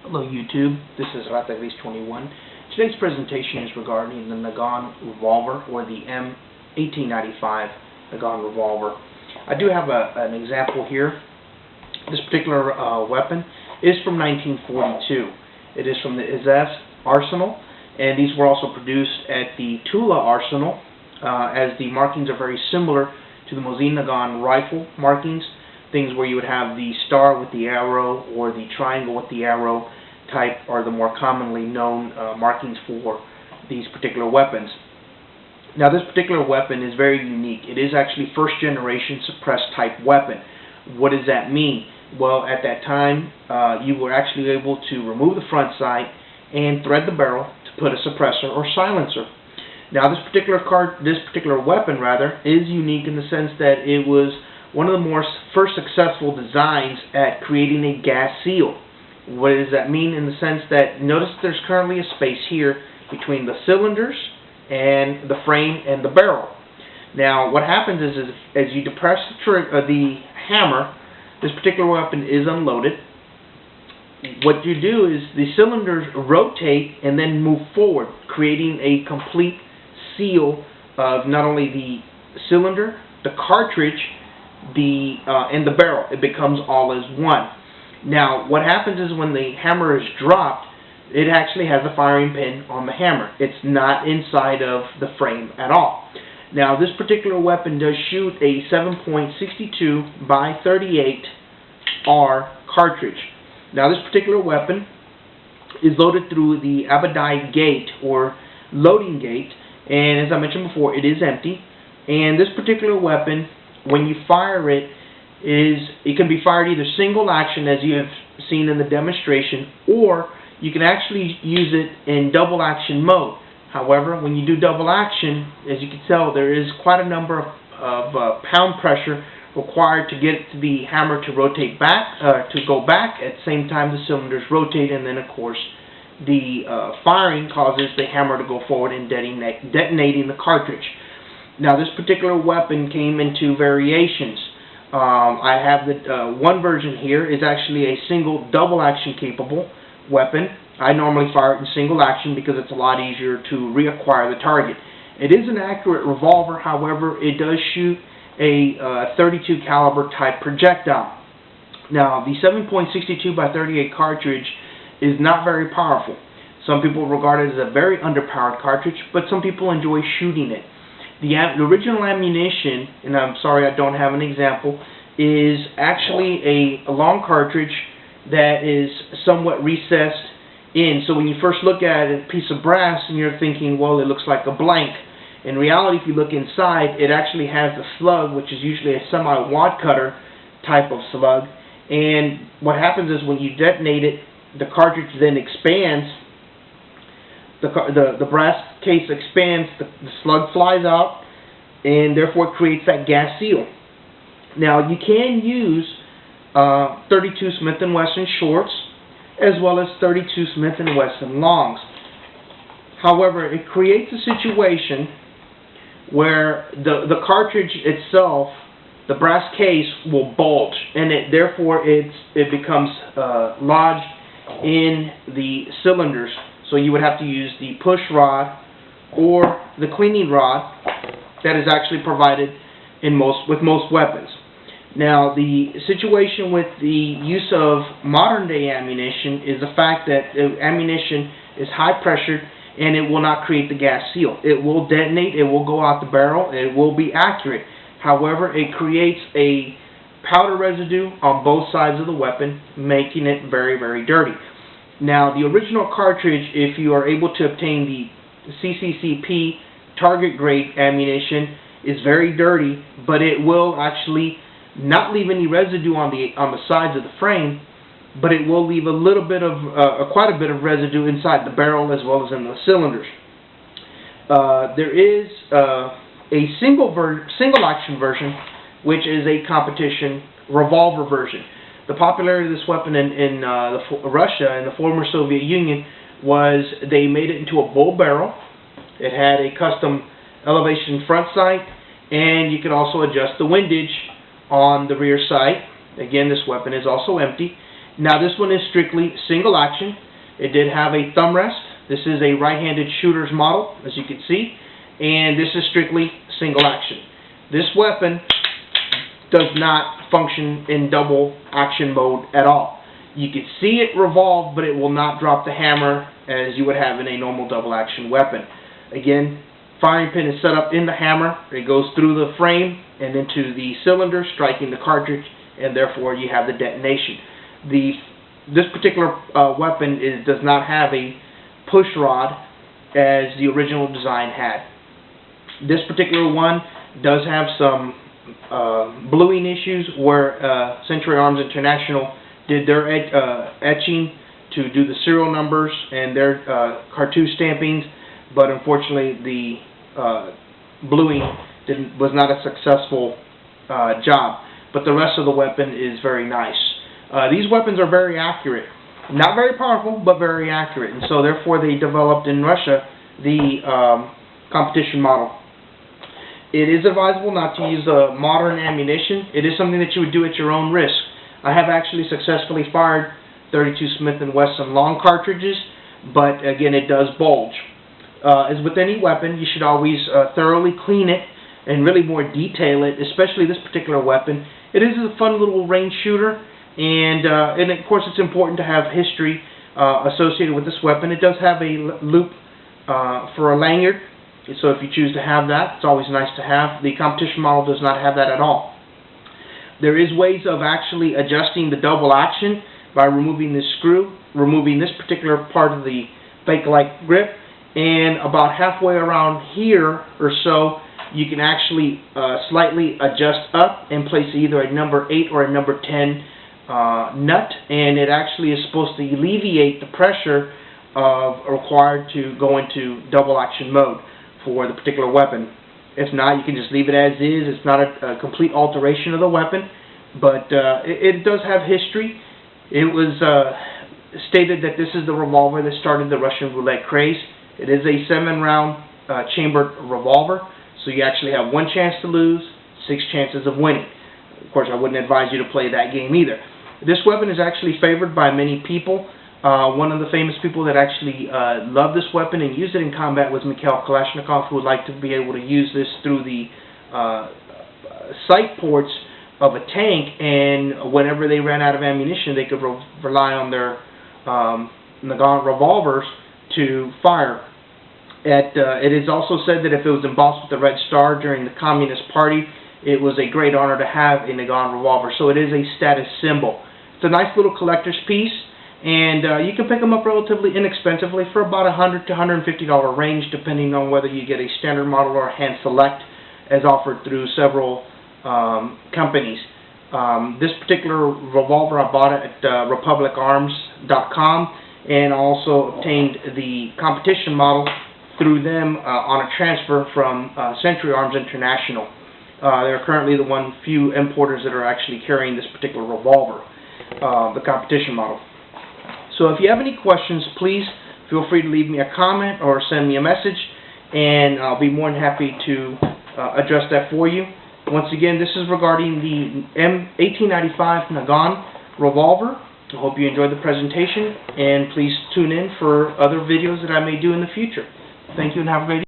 Hello YouTube, this is Ratagris21. Today's presentation is regarding the Nagant Revolver, or the M1895 Nagant Revolver. I do have an example here. This particular weapon is from 1942. It is from the Izas Arsenal, and these were also produced at the Tula Arsenal, as the markings are very similar to the Mosin Nagant rifle markings. Things where you would have the star with the arrow or the triangle with the arrow type are the more commonly known markings for these particular weapons. Now this particular weapon is very unique. It is actually first generation suppressed type weapon. What does that mean? Well, at that time you were actually able to remove the front sight and thread the barrel to put a suppressor or silencer. Now this particular weapon is unique in the sense that it was one of the first successful designs at creating a gas seal. What does that mean? In the sense that, notice there's currently a space here between the cylinders and the frame and the barrel. Now what happens is as you depress the hammer, this particular weapon is unloaded. What you do is the cylinders rotate and then move forward, creating a complete seal of not only the cylinder, the cartridge, and the barrel. It becomes all as one. Now what happens is when the hammer is dropped, it actually has a firing pin on the hammer. It's not inside of the frame at all. Now this particular weapon does shoot a 7.62 by 38 R cartridge. Now this particular weapon is loaded through the Abadai gate or loading gate, and as I mentioned before, it is empty. And this particular weapon, when you fire it, it can be fired either single action, as you have seen in the demonstration, or you can actually use it in double action mode. However, when you do double action, as you can tell, there is quite a number of pound pressure required to get the hammer to rotate back, to go back at the same time the cylinders rotate, and then of course the firing causes the hammer to go forward and detonating the cartridge. Now this particular weapon came in two variations. I have the one version here is actually a single double action capable weapon. I normally fire it in single action because it's a lot easier to reacquire the target. It is an accurate revolver, however it does shoot a 32 caliber type projectile. Now the 7.62 by 38 cartridge is not very powerful. Some people regard it as a very underpowered cartridge, but some people enjoy shooting it. The original ammunition, and I'm sorry I don't have an example, is actually a long cartridge that is somewhat recessed in. So when you first look at a piece of brass and you're thinking, well, it looks like a blank. In reality, if you look inside, it actually has a slug, which is usually a semi-wad cutter type of slug. And what happens is when you detonate it, the cartridge then expands. The brass case expands, the slug flies out, and therefore it creates that gas seal. Now you can use 32 Smith & Wesson shorts as well as 32 Smith & Wesson longs. However, it creates a situation where the cartridge itself, the brass case, will bulge, and therefore it becomes lodged in the cylinders. So you would have to use the push rod or the cleaning rod that is actually provided with most weapons. Now the situation with the use of modern day ammunition is the fact that ammunition is high pressured and it will not create the gas seal. It will detonate, it will go out the barrel, it will be accurate. However, it creates a powder residue on both sides of the weapon, making it very, very dirty. Now the original cartridge, if you are able to obtain the CCCP target grade ammunition, is very dirty, but it will actually not leave any residue on the sides of the frame, but it will leave a little bit of quite a bit of residue inside the barrel as well as in the cylinders. There is a single action version, which is a competition revolver version. The popularity of this weapon in Russia and the former Soviet Union was they made it into a bull barrel. It had a custom elevation front sight, and you could also adjust the windage on the rear sight. Again, this weapon is also empty. Now this one is strictly single action. It did have a thumb rest. This is a right-handed shooter's model, as you can see, and this is strictly single action. This weapon does not function in double action mode at all. You can see it revolve, but it will not drop the hammer as you would have in a normal double action weapon. Again, firing pin is set up in the hammer. It goes through the frame and into the cylinder, striking the cartridge, and therefore you have the detonation. This particular weapon does not have a push rod as the original design had. This particular one does have some bluing issues where Century Arms International did their etching to do the serial numbers and their cartouche stampings, but unfortunately the bluing was not a successful job. But the rest of the weapon is very nice. These weapons are very accurate. Not very powerful, but very accurate. And so therefore they developed in Russia the competition model. It is advisable not to use modern ammunition. It is something that you would do at your own risk. I have actually successfully fired 32 Smith Wesson Long cartridges, but again it does bulge. As with any weapon, you should always thoroughly clean it and really more detail it, especially this particular weapon. It is a fun little range shooter, and of course it's important to have history associated with this weapon. It does have a loop for a lanyard, so if you choose to have that, it's always nice to have. The competition model does not have that at all. There is ways of actually adjusting the double action by removing this screw, removing this particular part of the fake-like grip, and about halfway around here or so, you can actually slightly adjust up and place either a number 8 or a number 10 nut, and it actually is supposed to alleviate the pressure required to go into double action mode for the particular weapon. If not, you can just leave it as is. It's not a complete alteration of the weapon, but it does have history. It was stated that this is the revolver that started the Russian roulette craze. It is a 7-round chambered revolver, so you actually have 1 chance to lose, 6 chances of winning. Of course, I wouldn't advise you to play that game either. This weapon is actually favored by many people. One of the famous people that actually loved this weapon and used it in combat was Mikhail Kalashnikov, who would like to be able to use this through the sight ports of a tank, and whenever they ran out of ammunition, they could rely on their Nagant revolvers to fire. It is also said that if it was embossed with the red star during the Communist Party, it was a great honor to have a Nagant revolver. So it is a status symbol. It's a nice little collector's piece, and you can pick them up relatively inexpensively for about $100 to $150 range, depending on whether you get a standard model or a hand select, as offered through several companies. This particular revolver I bought it at republicarms.com, and also obtained the competition model through them on a transfer from Century Arms International. They're currently the few importers that are actually carrying this particular revolver, the competition model. So if you have any questions, please feel free to leave me a comment or send me a message, and I'll be more than happy to address that for you. Once again, this is regarding the 1895 Nagant Revolver. I hope you enjoyed the presentation, and please tune in for other videos that I may do in the future. Thank you and have a great evening.